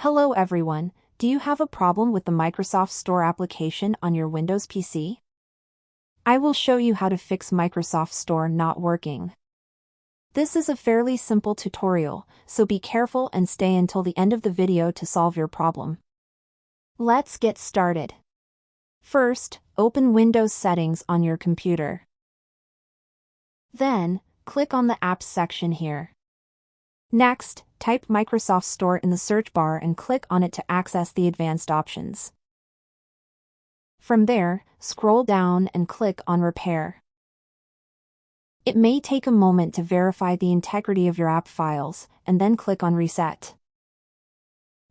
Hello everyone, do you have a problem with the Microsoft Store application on your Windows PC? I will show you how to fix Microsoft Store not working. This is a fairly simple tutorial, so be careful and stay until the end of the video to solve your problem. Let's get started. First, open Windows Settings on your computer. Then, click on the Apps section here. Next, type Microsoft Store in the search bar and click on it to access the advanced options. From there, scroll down and click on Repair. It may take a moment to verify the integrity of your app files, and then click on Reset.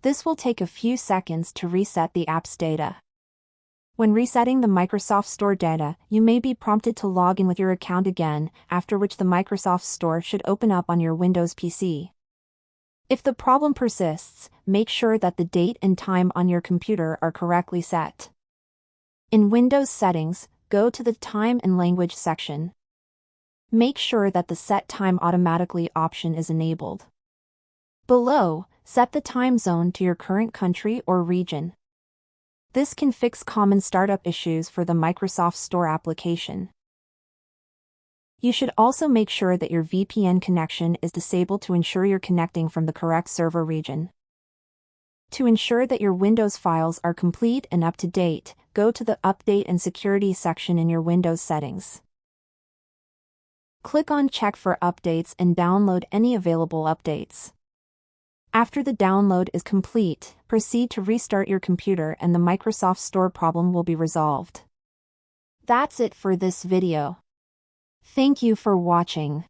This will take a few seconds to reset the app's data. When resetting the Microsoft Store data, you may be prompted to log in with your account again, after which the Microsoft Store should open up on your Windows PC. If the problem persists, make sure that the date and time on your computer are correctly set. In Windows Settings, go to the Time and Language section. Make sure that the Set Time Automatically option is enabled. Below, set the time zone to your current country or region. This can fix common startup issues for the Microsoft Store application. You should also make sure that your VPN connection is disabled to ensure you're connecting from the correct server region. To ensure that your Windows files are complete and up to date, go to the Update and Security section in your Windows settings. Click on Check for updates and download any available updates. After the download is complete, proceed to restart your computer and the Microsoft Store problem will be resolved. That's it for this video. Thank you for watching.